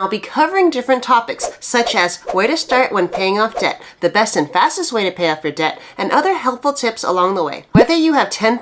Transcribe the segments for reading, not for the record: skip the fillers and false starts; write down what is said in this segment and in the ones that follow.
I'll be covering different topics such as where to start when paying off debt, the best and fastest way to pay off your debt, and other helpful tips along the way. Whether you have $10,000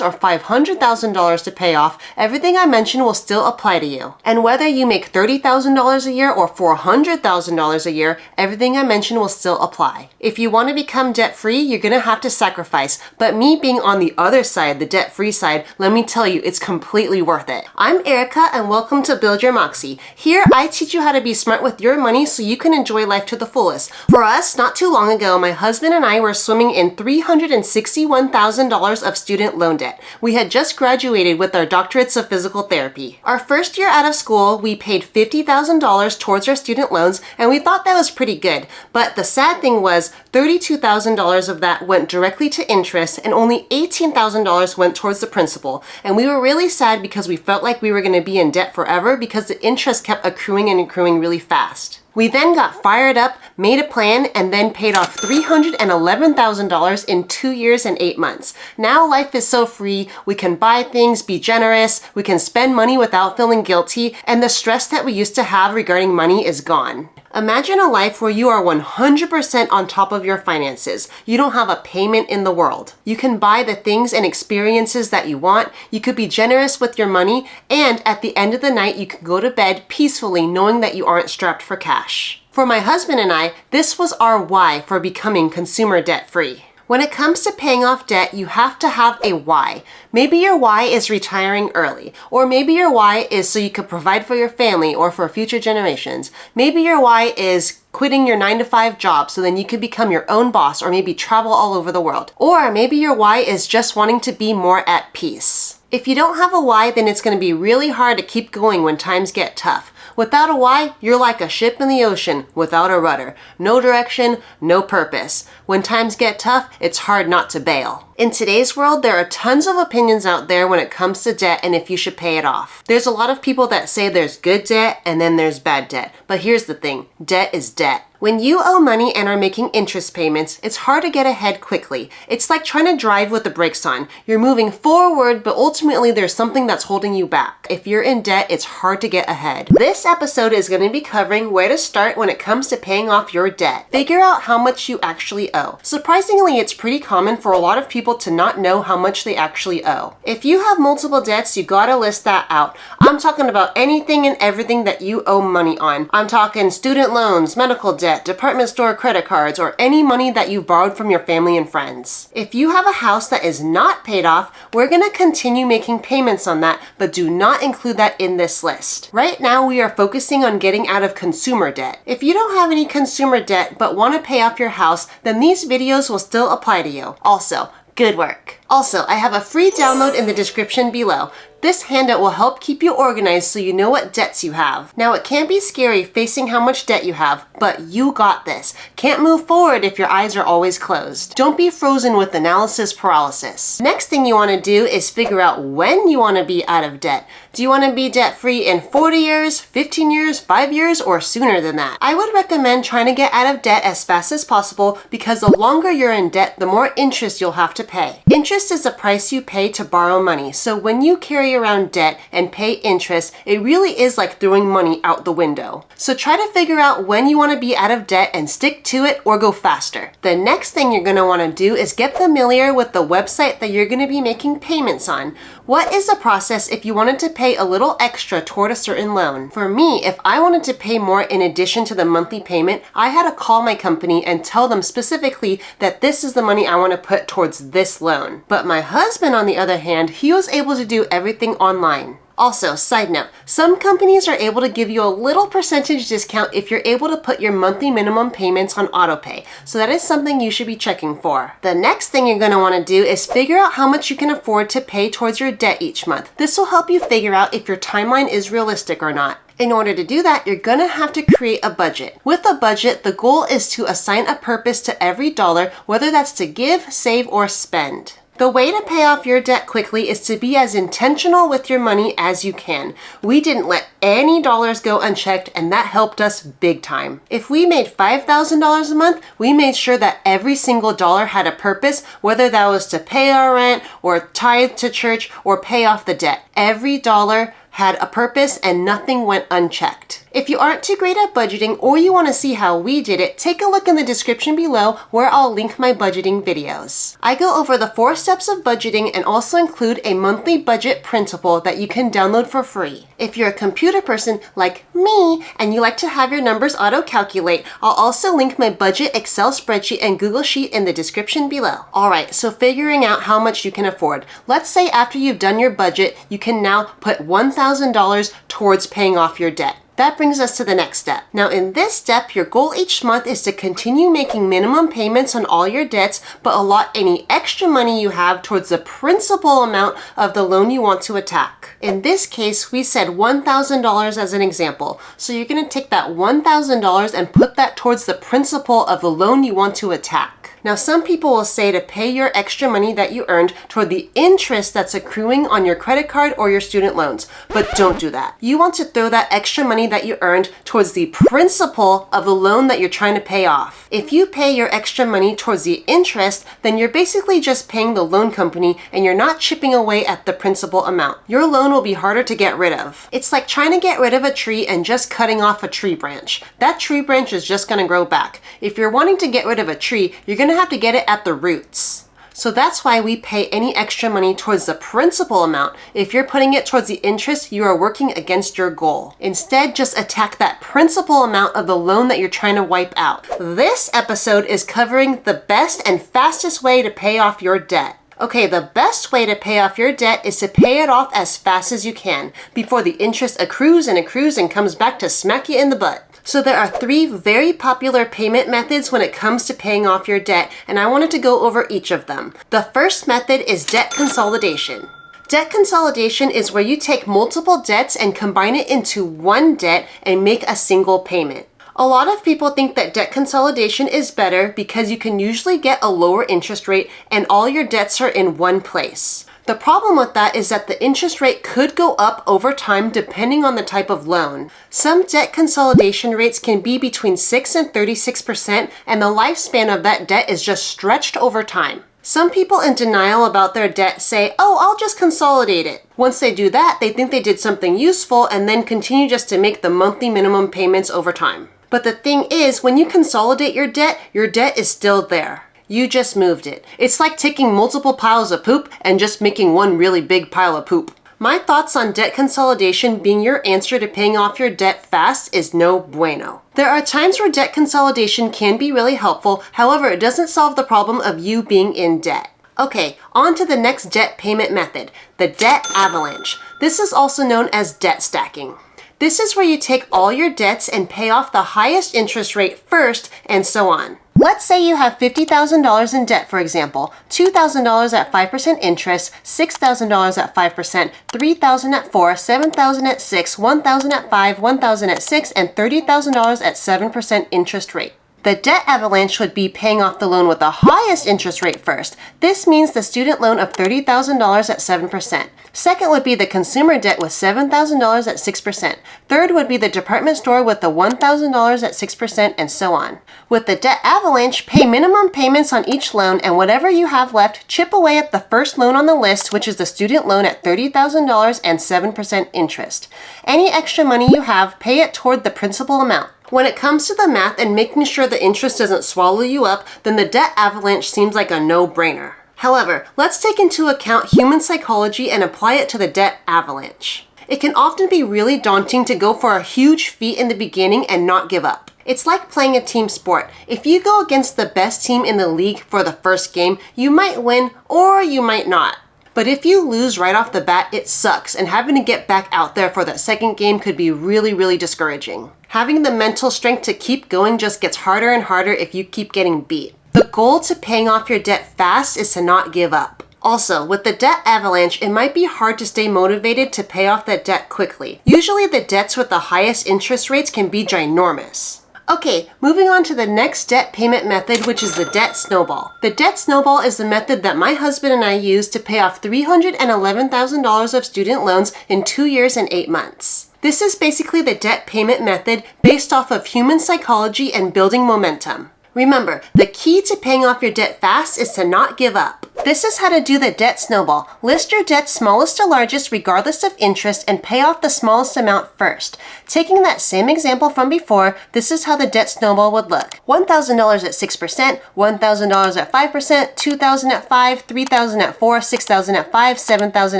or $500,000 to pay off, everything I mention will still apply to you. And whether you make $30,000 a year or $400,000 a year, everything I mention will still apply. If you want to become debt-free, you're going to have to sacrifice, but me being on the other side, the debt-free side, let me tell you, it's completely worth it. I'm Erica and welcome to Build Your Moxie. Here, I teach you how to be smart with your money so you can enjoy life to the fullest. For us, not too long ago, my husband and I were swimming in $361,000 of student loan debt. We had just graduated with our doctorates of physical therapy. Our first year out of school, we paid $50,000 towards our student loans, and we thought that was pretty good. But the sad thing was, $32,000 of that went directly to interest, and only $18,000 went towards the principal. And we were really sad because we felt like we were going to be in debt forever because the interest kept accruing and accruing really fast. We then got fired up, made a plan, and then paid off $311,000 in 2 years and 8 months. Now life is so free, we can buy things, be generous, we can spend money without feeling guilty, and the stress that we used to have regarding money is gone. Imagine a life where you are 100% on top of your finances. You don't have a payment in the world. You can buy the things and experiences that you want. You could be generous with your money, and at the end of the night, you can go to bed peacefully knowing that you aren't strapped for cash. For my husband and I, this was our why for becoming consumer debt-free. When it comes to paying off debt, you have to have a why. Maybe your why is retiring early, or maybe your why is so you could provide for your family or for future generations. Maybe your why is quitting your 9-to-5 job so then you can become your own boss or maybe travel all over the world. Or maybe your why is just wanting to be more at peace. If you don't have a why, then it's going to be really hard to keep going when times get tough. Without a why, you're like a ship in the ocean without a rudder. No direction, no purpose. When times get tough, it's hard not to bail. In today's world, there are tons of opinions out there when it comes to debt and if you should pay it off. There's a lot of people that say there's good debt and then there's bad debt. But here's the thing, debt is debt. When you owe money and are making interest payments, it's hard to get ahead quickly. It's like trying to drive with the brakes on. You're moving forward, but ultimately there's something that's holding you back. If you're in debt, it's hard to get ahead. This episode is going to be covering where to start when it comes to paying off your debt. Figure out how much you actually owe. Surprisingly, it's pretty common for a lot of people to not know how much they actually owe. If you have multiple debts, you gotta list that out. I'm talking about anything and everything that you owe money on. I'm talking student loans, medical debt, department store credit cards, or any money that you've borrowed from your family and friends. If you have a house that is not paid off, we're gonna continue making payments on that, but do not include that in this list. Right now, we are focusing on getting out of consumer debt. If you don't have any consumer debt but want to pay off your house, then these videos will still apply to you. Also, good work. Also, I have a free download in the description below. This handout will help keep you organized so you know what debts you have. Now, it can be scary facing how much debt you have, but you got this. Can't move forward if your eyes are always closed. Don't be frozen with analysis paralysis. Next thing you want to do is figure out when you want to be out of debt. Do you want to be debt-free in 40 years, 15 years, 5 years, or sooner than that? I would recommend trying to get out of debt as fast as possible because the longer you're in debt, the more interest you'll have to pay. Interest is the price you pay to borrow money. So when you carry around debt and pay interest, it really is like throwing money out the window. So try to figure out when you want to be out of debt and stick to it or go faster. The next thing you're going to want to do is get familiar with the website that you're going to be making payments on. What is the process if you wanted to pay a little extra toward a certain loan? For me, if I wanted to pay more in addition to the monthly payment, I had to call my company and tell them specifically that this is the money I want to put towards this loan. But my husband, on the other hand, he was able to do everything online. Also, side note, some companies are able to give you a little percentage discount if you're able to put your monthly minimum payments on autopay. So that is something you should be checking for. The next thing you're going to want to do is figure out how much you can afford to pay towards your debt each month. This will help you figure out if your timeline is realistic or not. In order to do that, you're going to have to create a budget. With a budget, the goal is to assign a purpose to every dollar, whether that's to give, save, or spend. The way to pay off your debt quickly is to be as intentional with your money as you can. We didn't let any dollars go unchecked, and that helped us big time. If we made $5,000 a month, we made sure that every single dollar had a purpose, whether that was to pay our rent or tithe to church or pay off the debt. Every dollar had a purpose, and nothing went unchecked. If you aren't too great at budgeting or you want to see how we did it, take a look in the description below where I'll link my budgeting videos. I go over the 4 steps of budgeting and also include a monthly budget printable that you can download for free. If you're a computer person like me and you like to have your numbers auto-calculate, I'll also link my budget Excel spreadsheet and Google Sheet in the description below. Alright, so figuring out how much you can afford. Let's say after you've done your budget, you can now put $1,000 towards paying off your debt. That brings us to the next step. Now in this step, your goal each month is to continue making minimum payments on all your debts, but allot any extra money you have towards the principal amount of the loan you want to attack. In this case, we said $1,000 as an example. So you're going to take that $1,000 and put that towards the principal of the loan you want to attack. Now, some people will say to pay your extra money that you earned toward the interest that's accruing on your credit card or your student loans, but don't do that. You want to throw that extra money that you earned towards the principal of the loan that you're trying to pay off. If you pay your extra money towards the interest, then you're basically just paying the loan company and you're not chipping away at the principal amount. Your loan will be harder to get rid of. It's like trying to get rid of a tree and just cutting off a tree branch. That tree branch is just going to grow back. If you're wanting to get rid of a tree, you're going to have to get it at the roots. So that's why we pay any extra money towards the principal amount. If you're putting it towards the interest, you are working against your goal. Instead, just attack that principal amount of the loan that you're trying to wipe out. This episode is covering the best and fastest way to pay off your debt. Okay, the best way to pay off your debt is to pay it off as fast as you can before the interest accrues and comes back to smack you in the butt. So there are 3 very popular payment methods when it comes to paying off your debt, and I wanted to go over each of them. The first method is debt consolidation. Debt consolidation is where you take multiple debts and combine it into one debt and make a single payment. A lot of people think that debt consolidation is better because you can usually get a lower interest rate and all your debts are in one place. The problem with that is that the interest rate could go up over time depending on the type of loan. Some debt consolidation rates can be between 6 and 36%, and the lifespan of that debt is just stretched over time. Some people in denial about their debt say, oh, I'll just consolidate it. Once they do that, they think they did something useful and then continue just to make the monthly minimum payments over time. But the thing is, when you consolidate your debt is still there. You just moved it. It's like taking multiple piles of poop and just making one really big pile of poop. My thoughts on debt consolidation being your answer to paying off your debt fast is no bueno. There are times where debt consolidation can be really helpful. However, it doesn't solve the problem of you being in debt. Okay, on to the next debt payment method, the debt avalanche. This is also known as debt stacking. This is where you take all your debts and pay off the highest interest rate first, and so on. Let's say you have $50,000 in debt, for example, $2,000 at 5% interest, $6,000 at 5%, $3,000 at 4%, $7,000 at 6%, $1,000 at 5%, $1,000 at 6%, and $30,000 at 7% interest rate. The debt avalanche would be paying off the loan with the highest interest rate first. This means the student loan of $30,000 at 7%. Second would be the consumer debt with $7,000 at 6%. Third would be the department store with the $1,000 at 6%, and so on. With the debt avalanche, pay minimum payments on each loan, and whatever you have left, chip away at the first loan on the list, which is the student loan at $30,000 and 7% interest. Any extra money you have, pay it toward the principal amount. When it comes to the math and making sure the interest doesn't swallow you up, then the debt avalanche seems like a no-brainer. However, let's take into account human psychology and apply it to the debt avalanche. It can often be really daunting to go for a huge feat in the beginning and not give up. It's like playing a team sport. If you go against the best team in the league for the first game, you might win or you might not. But if you lose right off the bat, it sucks, and having to get back out there for that second game could be really, really discouraging. Having the mental strength to keep going just gets harder and harder if you keep getting beat. The goal to paying off your debt fast is to not give up. Also, with the debt avalanche, it might be hard to stay motivated to pay off that debt quickly. Usually the debts with the highest interest rates can be ginormous. Okay, moving on to the next debt payment method, which is the debt snowball. The debt snowball is the method that my husband and I used to pay off $311,000 of student loans in 2 years and 8 months. This is basically the debt payment method based off of human psychology and building momentum. Remember, the key to paying off your debt fast is to not give up. This is how to do the debt snowball. List your debts smallest to largest regardless of interest and pay off the smallest amount first. Taking that same example from before, this is how the debt snowball would look. $1,000 at 6%, $1,000 at 5%, $2,000 at 5%, $3,000 at 4%, $6,000 at 5%, $7,000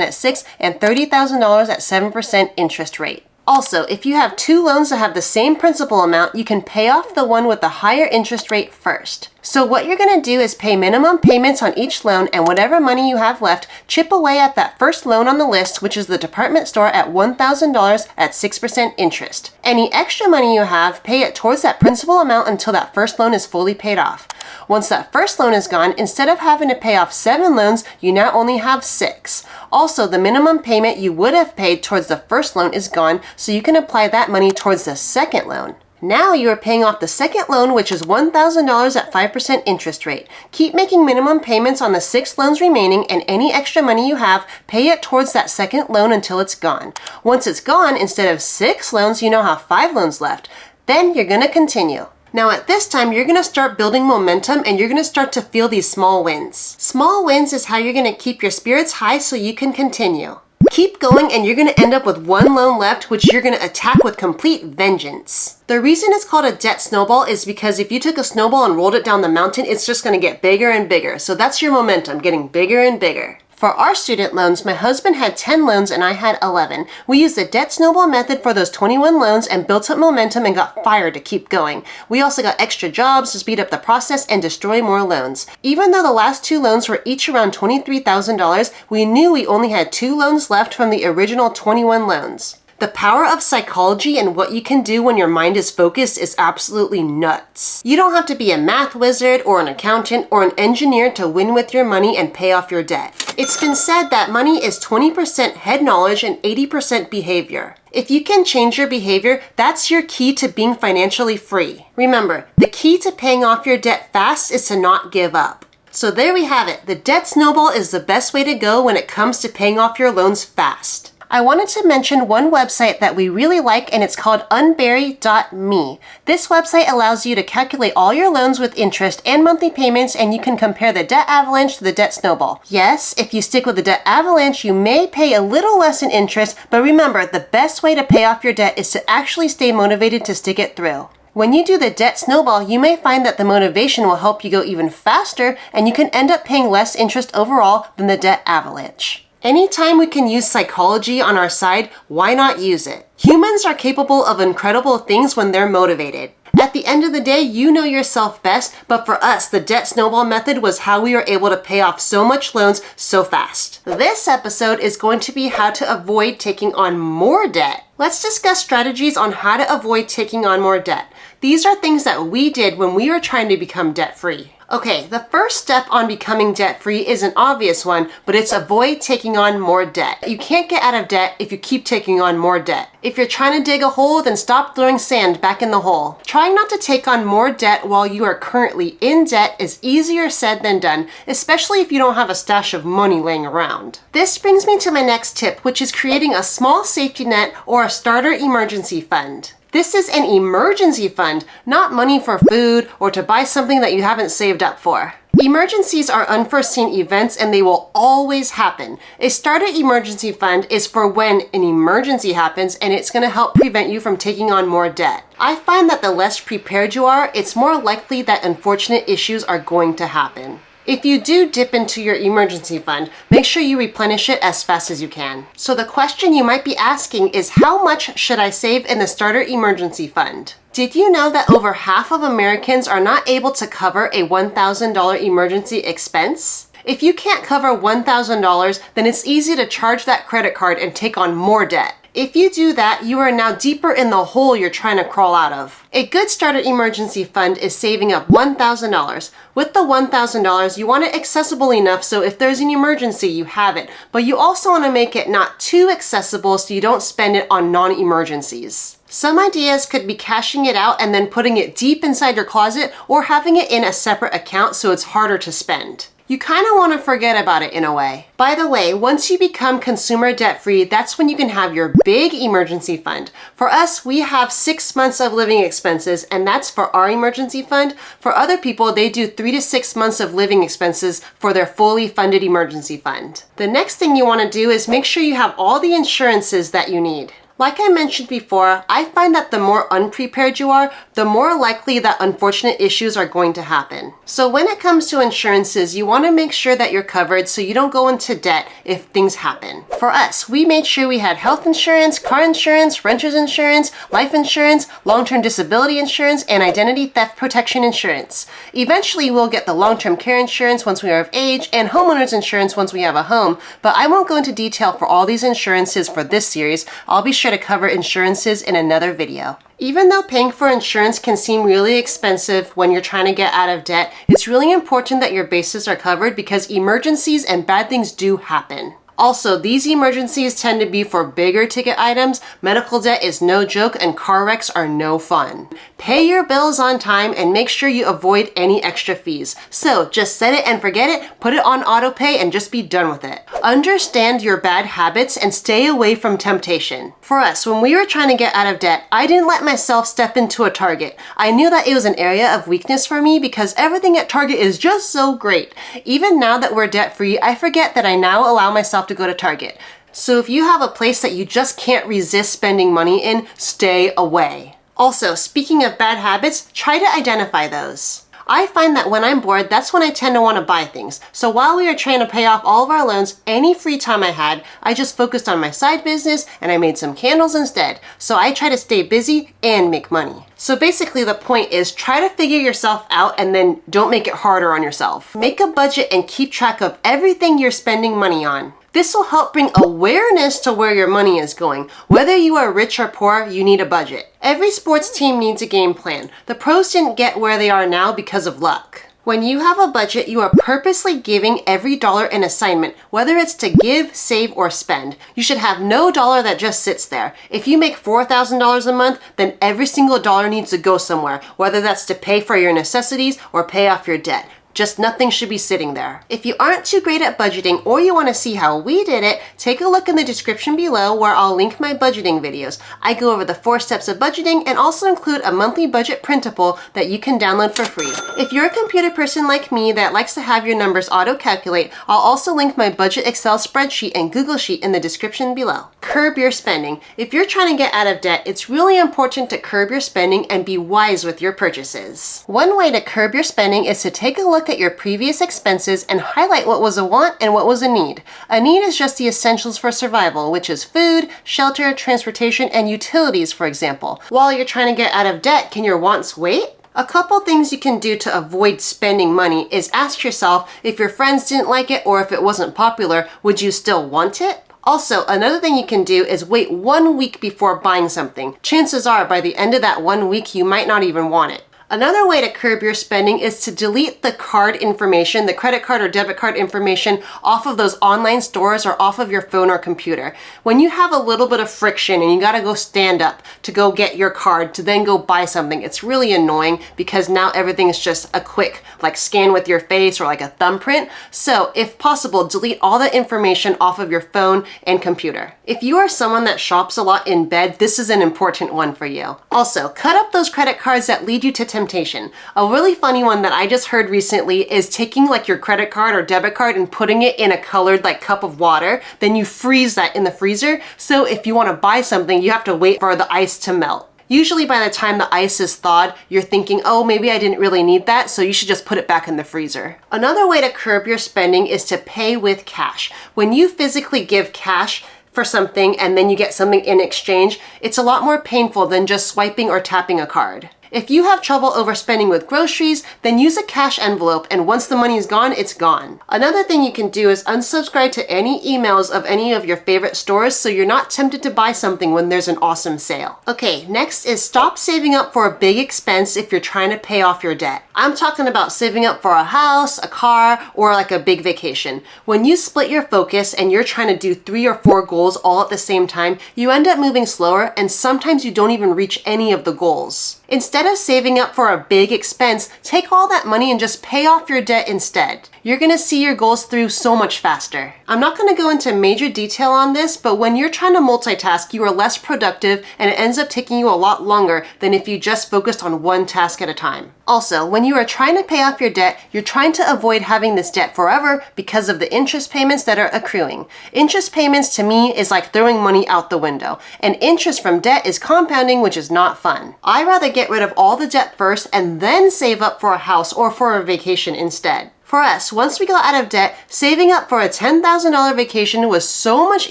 at 6%, and $30,000 at 7% interest rate. Also, if you have two loans that have the same principal amount, you can pay off the one with the higher interest rate first. So what you're going to do is pay minimum payments on each loan, and whatever money you have left, chip away at that first loan on the list, which is the department store, at $1,000 at 6% interest. Any extra money you have, pay it towards that principal amount until that first loan is fully paid off. Once that first loan is gone, instead of having to pay off 7 loans, you now only have 6. Also, the minimum payment you would have paid towards the first loan is gone, so you can apply that money towards the second loan. Now you are paying off the second loan, which is $1,000 at 5% interest rate. Keep making minimum payments on the 6 loans remaining, and any extra money you have, pay it towards that second loan until it's gone. Once it's gone, instead of 6 loans, you now have 5 loans left. Then you're going to continue. Now at this time, you're going to start building momentum and you're going to start to feel these small wins. Small wins is how you're going to keep your spirits high so you can continue. Keep going and you're going to end up with 1 loan left, which you're going to attack with complete vengeance. The reason it's called a debt snowball is because if you took a snowball and rolled it down the mountain, it's just going to get bigger and bigger. So that's your momentum, getting bigger and bigger. For our student loans, my husband had 10 loans and I had 11. We used the debt snowball method for those 21 loans and built up momentum and got fired to keep going. We also got extra jobs to speed up the process and destroy more loans. Even though the last 2 loans were each around $23,000, we knew we only had 2 loans left from the original 21 loans. The power of psychology and what you can do when your mind is focused is absolutely nuts. You don't have to be a math wizard or an accountant or an engineer to win with your money and pay off your debt. It's been said that money is 20% head knowledge and 80% behavior. If you can change your behavior, that's your key to being financially free. Remember, the key to paying off your debt fast is to not give up. So there we have it. The debt snowball is the best way to go when it comes to paying off your loans fast. I wanted to mention one website that we really like, and it's called unbury.me. This website allows you to calculate all your loans with interest and monthly payments, and you can compare the debt avalanche to the debt snowball. Yes, if you stick with the debt avalanche, you may pay a little less in interest, but remember, the best way to pay off your debt is to actually stay motivated to stick it through. When you do the debt snowball, you may find that the motivation will help you go even faster, and you can end up paying less interest overall than the debt avalanche. Anytime we can use psychology on our side, why not use it? Humans are capable of incredible things when they're motivated. At the end of the day, you know yourself best, but for us, the debt snowball method was how we were able to pay off so much loans so fast. This episode is going to be how to avoid taking on more debt. Let's discuss strategies on how to avoid taking on more debt. These are things that we did when we were trying to become debt-free. Okay, the first step on becoming debt-free is an obvious one, but it's avoid taking on more debt. You can't get out of debt if you keep taking on more debt. If you're trying to dig a hole, then stop throwing sand back in the hole. Trying not to take on more debt while you are currently in debt is easier said than done, especially if you don't have a stash of money laying around. This brings me to my next tip, which is creating a small safety net or a starter emergency fund. This is an emergency fund, not money for food or to buy something that you haven't saved up for. Emergencies are unforeseen events and they will always happen. A starter emergency fund is for when an emergency happens, and it's going to help prevent you from taking on more debt. I find that the less prepared you are, it's more likely that unfortunate issues are going to happen. If you do dip into your emergency fund, make sure you replenish it as fast as you can. So the question you might be asking is, how much should I save in the starter emergency fund? Did you know that over half of Americans are not able to cover a $1,000 emergency expense? If you can't cover $1,000, then it's easy to charge that credit card and take on more debt. If you do that, you are now deeper in the hole you're trying to crawl out of. A good starter emergency fund is saving up $1,000. With the $1,000, you want it accessible enough so if there's an emergency, you have it. But you also want to make it not too accessible so you don't spend it on non-emergencies. Some ideas could be cashing it out and then putting it deep inside your closet, or having it in a separate account so it's harder to spend. You kind of want to forget about it in a way. By the way, once you become consumer debt-free, that's when you can have your big emergency fund. For us, we have 6 months of living expenses, and that's for our emergency fund. For other people, they do 3 to 6 months of living expenses for their fully funded emergency fund. The next thing you want to do is make sure you have all the insurances that you need. Like I mentioned before, I find that the more unprepared you are, the more likely that unfortunate issues are going to happen. So when it comes to insurances, you want to make sure that you're covered so you don't go into debt if things happen. For us, we made sure we had health insurance, car insurance, renter's insurance, life insurance, long-term disability insurance, and identity theft protection insurance. Eventually, we'll get the long-term care insurance once we are of age and homeowner's insurance once we have a home, but I won't go into detail for all these insurances for this series. I'll be sure to cover insurances in another video. Even though paying for insurance can seem really expensive when you're trying to get out of debt, it's really important that your bases are covered because emergencies and bad things do happen. Also, these emergencies tend to be for bigger ticket items. Medical debt is no joke and car wrecks are no fun. Pay your bills on time and make sure you avoid any extra fees. So just set it and forget it, put it on auto pay and just be done with it. Understand your bad habits and stay away from temptation. For us, when we were trying to get out of debt, I didn't let myself step into a Target. I knew that it was an area of weakness for me because everything at Target is just so great. Even now that we're debt free, I forget that I now allow myself to go to Target. So if you have a place that you just can't resist spending money in, stay away. Also, speaking of bad habits, try to identify those. I find that when I'm bored, that's when I tend to want to buy things. So while we were trying to pay off all of our loans, any free time I had, I just focused on my side business and I made some candles instead. So I try to stay busy and make money. So basically the point is try to figure yourself out and then don't make it harder on yourself. Make a budget and keep track of everything you're spending money on. This will help bring awareness to where your money is going. Whether you are rich or poor, you need a budget. Every sports team needs a game plan. The pros didn't get where they are now because of luck. When you have a budget, you are purposely giving every dollar an assignment, whether it's to give, save, or spend. You should have no dollar that just sits there. If you make $4,000 a month, then every single dollar needs to go somewhere, whether that's to pay for your necessities or pay off your debt. Just nothing should be sitting there. If you aren't too great at budgeting or you want to see how we did it, take a look in the description below where I'll link my budgeting videos. I go over the 4 steps of budgeting and also include a monthly budget printable that you can download for free. If you're a computer person like me that likes to have your numbers auto-calculate, I'll also link my budget Excel spreadsheet and Google Sheet in the description below. Curb your spending. If you're trying to get out of debt, it's really important to curb your spending and be wise with your purchases. One way to curb your spending is to take a look at your previous expenses and highlight what was a want and what was a need. A need is just the essentials for survival, which is food, shelter, transportation, and utilities, for example. While you're trying to get out of debt, can your wants wait? A couple things you can do to avoid spending money is ask yourself if your friends didn't like it or if it wasn't popular, would you still want it? Also, another thing you can do is wait 1 week before buying something. Chances are by the end of that 1 week, you might not even want it. Another way to curb your spending is to delete the card information, the credit card or debit card information off of those online stores or off of your phone or computer. When you have a little bit of friction and you gotta go stand up to go get your card to then go buy something, it's really annoying because now everything is just a quick like scan with your face or like a thumbprint. So if possible, delete all the information off of your phone and computer. If you are someone that shops a lot in bed, this is an important one for you. Also, cut up those credit cards that lead you to temptation. A really funny one that I just heard recently is taking like your credit card or debit card and putting it in a colored like cup of water. Then you freeze that in the freezer. So if you want to buy something, you have to wait for the ice to melt. Usually by the time the ice is thawed, you're thinking, oh, maybe I didn't really need that, so you should just put it back in the freezer. Another way to curb your spending is to pay with cash. When you physically give cash for something and then you get something in exchange, it's a lot more painful than just swiping or tapping a card. If you have trouble overspending with groceries, then use a cash envelope, and once the money is gone, it's gone. Another thing you can do is unsubscribe to any emails of any of your favorite stores so you're not tempted to buy something when there's an awesome sale. Okay, next is stop saving up for a big expense if you're trying to pay off your debt. I'm talking about saving up for a house, a car, or like a big vacation. When you split your focus and you're trying to do 3 or 4 goals all at the same time, you end up moving slower and sometimes you don't even reach any of the goals. Instead Instead of saving up for a big expense, take all that money and just pay off your debt instead. You're gonna see your goals through so much faster. I'm not gonna go into major detail on this, but when you're trying to multitask, you are less productive and it ends up taking you a lot longer than if you just focused on one task at a time. Also, when you are trying to pay off your debt, you're trying to avoid having this debt forever because of the interest payments that are accruing. Interest payments to me is like throwing money out the window, and interest from debt is compounding, which is not fun. I'd rather get rid of all the debt first and then save up for a house or for a vacation instead. For us, once we got out of debt, saving up for a $10,000 vacation was so much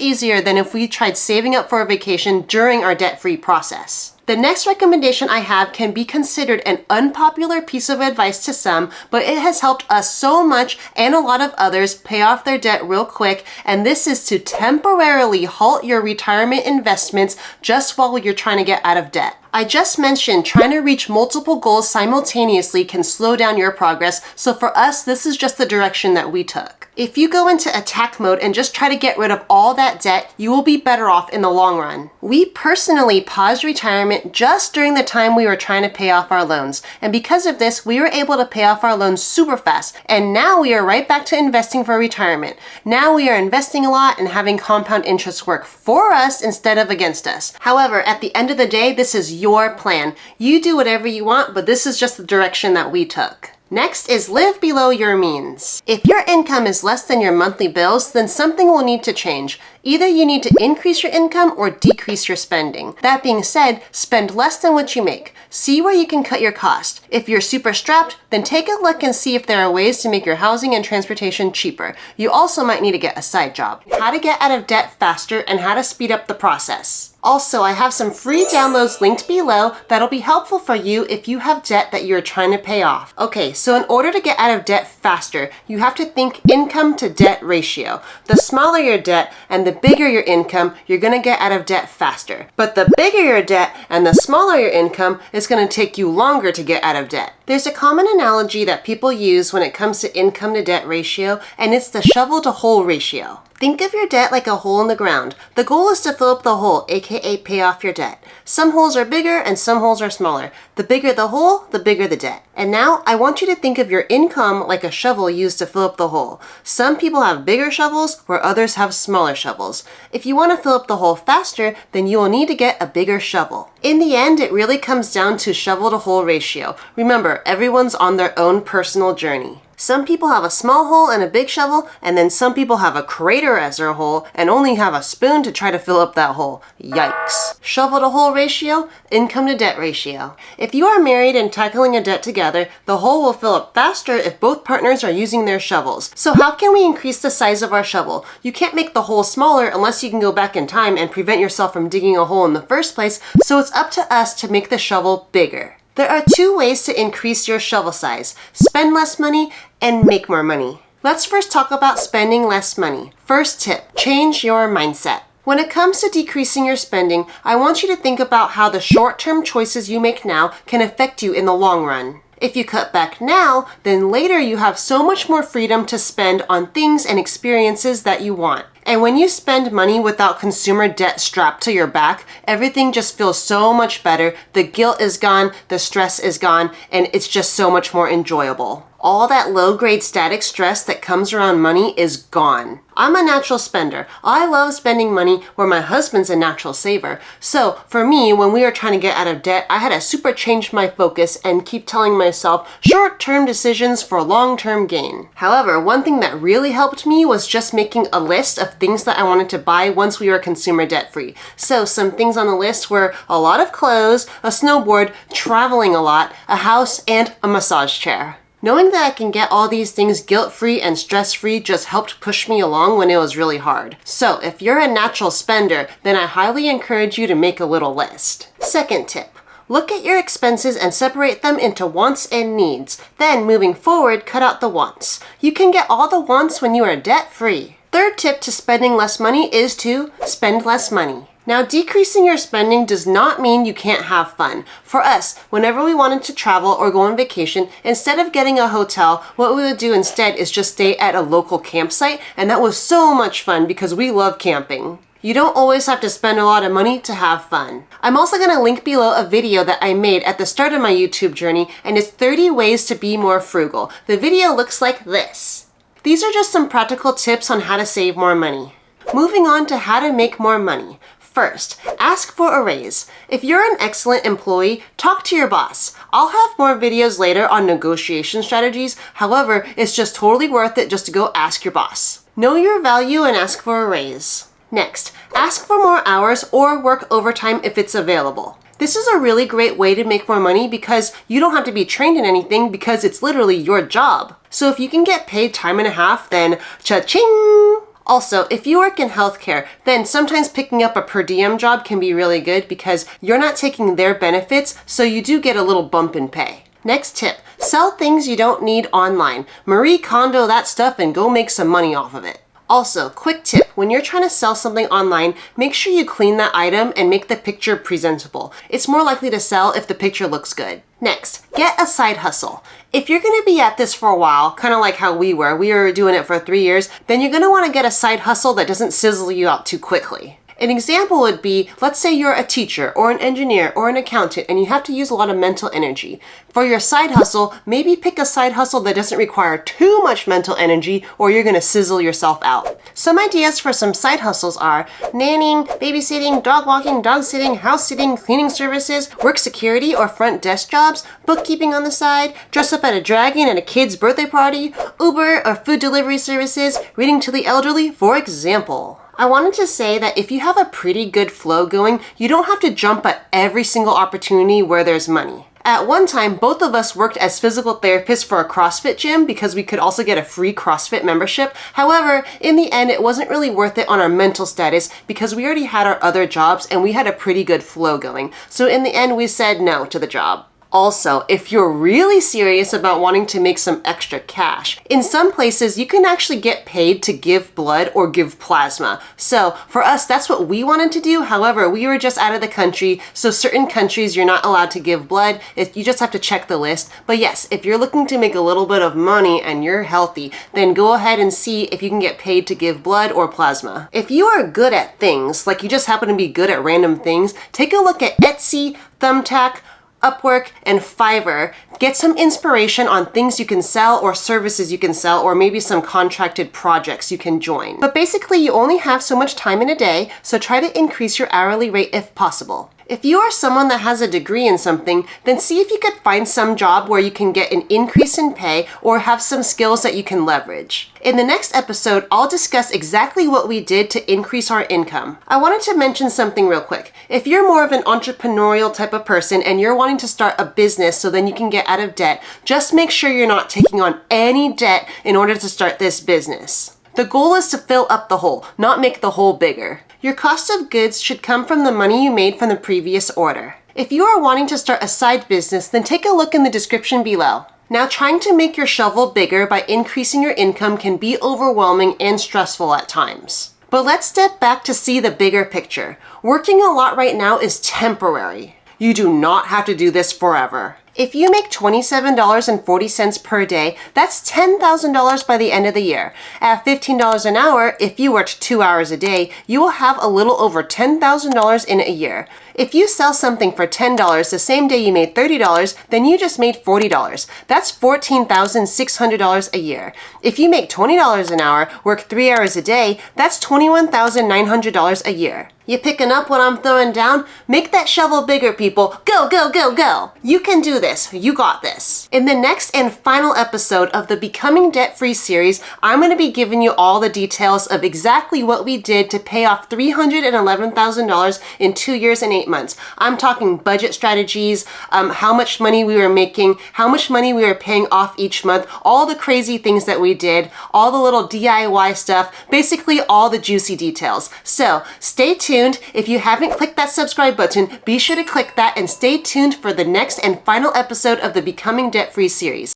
easier than if we tried saving up for a vacation during our debt-free process. The next recommendation I have can be considered an unpopular piece of advice to some, but it has helped us so much and a lot of others pay off their debt real quick, and this is to temporarily halt your retirement investments just while you're trying to get out of debt. I just mentioned trying to reach multiple goals simultaneously can slow down your progress, so for us, this is just the direction that we took. If you go into attack mode and just try to get rid of all that debt, you will be better off in the long run. We personally paused retirement just during the time we were trying to pay off our loans, and because of this, we were able to pay off our loans super fast, and now we are right back to investing for retirement. Now we are investing a lot and having compound interest work for us instead of against us. However, at the end of the day, this is your plan. You do whatever you want, but this is just the direction that we took. Next is live below your means. If your income is less than your monthly bills, then something will need to change. Either you need to increase your income or decrease your spending. That being said, spend less than what you make. See where you can cut your cost. If you're super strapped, then take a look and see if there are ways to make your housing and transportation cheaper. You also might need to get a side job. How to get out of debt faster and how to speed up the process. Also, I have some free downloads linked below that'll be helpful for you if you have debt that you're trying to pay off. Okay, so in order to get out of debt faster, you have to think income to debt ratio. The smaller your debt and the bigger your income, you're gonna get out of debt faster. But the bigger your debt and the smaller your income, it's gonna take you longer to get out of debt. There's a common analogy that people use when it comes to income to debt ratio, and it's the shovel to hole ratio. Think of your debt like a hole in the ground. The goal is to fill up the hole, aka pay off your debt. Some holes are bigger and some holes are smaller. The bigger the hole, the bigger the debt. And now I want you to think of your income like a shovel used to fill up the hole. Some people have bigger shovels where others have smaller shovels. If you want to fill up the hole faster, then you will need to get a bigger shovel. In the end, it really comes down to shovel to hole ratio. Remember, everyone's on their own personal journey. Some people have a small hole and a big shovel, and then some people have a crater as their hole and only have a spoon to try to fill up that hole. Yikes. Shovel to hole ratio, income to debt ratio. If you are married and tackling a debt together, the hole will fill up faster if both partners are using their shovels. So how can we increase the size of our shovel? You can't make the hole smaller unless you can go back in time and prevent yourself from digging a hole in the first place, so it's up to us to make the shovel bigger. There are two ways to increase your shovel size: spend less money and make more money. Let's first talk about spending less money. First tip, change your mindset. When it comes to decreasing your spending, I want you to think about how the short-term choices you make now can affect you in the long run. If you cut back now, then later you have so much more freedom to spend on things and experiences that you want. And when you spend money without consumer debt strapped to your back, everything just feels so much better. The guilt is gone, the stress is gone, and it's just so much more enjoyable. All that low-grade static stress that comes around money is gone. I'm a natural spender. I love spending money where my husband's a natural saver. So for me, when we were trying to get out of debt, I had to super change my focus and keep telling myself short-term decisions for long-term gain. However, one thing that really helped me was just making a list of things that I wanted to buy once we were consumer debt-free. So some things on the list were a lot of clothes, a snowboard, traveling a lot, a house, and a massage chair. Knowing that I can get all these things guilt-free and stress-free just helped push me along when it was really hard. So if you're a natural spender, then I highly encourage you to make a little list. Second tip, look at your expenses and separate them into wants and needs. Then moving forward, cut out the wants. You can get all the wants when you are debt-free. Third tip to spending less money is to spend less money. Now, decreasing your spending does not mean you can't have fun. For us, whenever we wanted to travel or go on vacation, instead of getting a hotel, what we would do instead is just stay at a local campsite, and that was so much fun because we love camping. You don't always have to spend a lot of money to have fun. I'm also going to link below a video that I made at the start of my YouTube journey, and it's 30 ways to be more frugal. The video looks like this. These are just some practical tips on how to save more money. Moving on to how to make more money. First, ask for a raise. If you're an excellent employee, talk to your boss. I'll have more videos later on negotiation strategies. However, it's just totally worth it just to go ask your boss. Know your value and ask for a raise. Next, ask for more hours or work overtime if it's available. This is a really great way to make more money because you don't have to be trained in anything because it's literally your job. So if you can get paid time and a half, then cha-ching! Also, if you work in healthcare, then sometimes picking up a per diem job can be really good because you're not taking their benefits, so you do get a little bump in pay. Next tip, sell things you don't need online. Marie Kondo that stuff and go make some money off of it. Also, quick tip, when you're trying to sell something online, make sure you clean that item and make the picture presentable. It's more likely to sell if the picture looks good. Next, get a side hustle. If you're going to be at this for a while, kind of like how we were doing it for 3 years, then you're going to want to get a side hustle that doesn't sizzle you out too quickly. An example would be, let's say you're a teacher or an engineer or an accountant and you have to use a lot of mental energy. For your side hustle, maybe pick a side hustle that doesn't require too much mental energy or you're going to sizzle yourself out. Some ideas for some side hustles are nannying, babysitting, dog walking, dog sitting, house sitting, cleaning services, work security or front desk jobs, bookkeeping on the side, dress up at a dragon at a kid's birthday party, Uber or food delivery services, reading to the elderly, for example. I wanted to say that if you have a pretty good flow going, you don't have to jump at every single opportunity where there's money. At one time, both of us worked as physical therapists for a CrossFit gym because we could also get a free CrossFit membership. However, in the end, it wasn't really worth it on our mental status because we already had our other jobs and we had a pretty good flow going. So in the end, we said no to the job. Also, if you're really serious about wanting to make some extra cash, in some places you can actually get paid to give blood or give plasma. So for us, that's what we wanted to do. However, we were just out of the country, so certain countries you're not allowed to give blood. You just have to check the list. But yes, if you're looking to make a little bit of money and you're healthy, then go ahead and see if you can get paid to give blood or plasma. If you are good at things, like you just happen to be good at random things, take a look at Etsy, Thumbtack, Upwork, and Fiverr. Get some inspiration on things you can sell or services you can sell or maybe some contracted projects you can join. But basically, you only have so much time in a day, so try to increase your hourly rate if possible. If you are someone that has a degree in something, then see if you could find some job where you can get an increase in pay or have some skills that you can leverage. In the next episode, I'll discuss exactly what we did to increase our income. I wanted to mention something real quick. If you're more of an entrepreneurial type of person and you're wanting to start a business so then you can get out of debt, just make sure you're not taking on any debt in order to start this business. The goal is to fill up the hole, not make the hole bigger. Your cost of goods should come from the money you made from the previous order. If you are wanting to start a side business, then take a look in the description below. Now, trying to make your shovel bigger by increasing your income can be overwhelming and stressful at times. But let's step back to see the bigger picture. Working a lot right now is temporary. You do not have to do this forever. If you make $27.40 per day, that's $10,000 by the end of the year. At $15 an hour, if you worked 2 hours a day, you will have a little over $10,000 in a year. If you sell something for $10 the same day you made $30, then you just made $40. That's $14,600 a year. If you make $20 an hour, work 3 hours a day, that's $21,900 a year. You picking up what I'm throwing down? Make that shovel bigger, people. Go, go, go, go. You can do this. You got this. In the next and final episode of the Becoming Debt-Free series, I'm going to be giving you all the details of exactly what we did to pay off $311,000 in 2 years and 8 months. I'm talking budget strategies, how much money we were making, how much money we were paying off each month, all the crazy things that we did, all the little DIY stuff, basically all the juicy details. So stay tuned. If you haven't clicked that subscribe button, be sure to click that and stay tuned for the next and final episode of the Becoming Debt-Free series.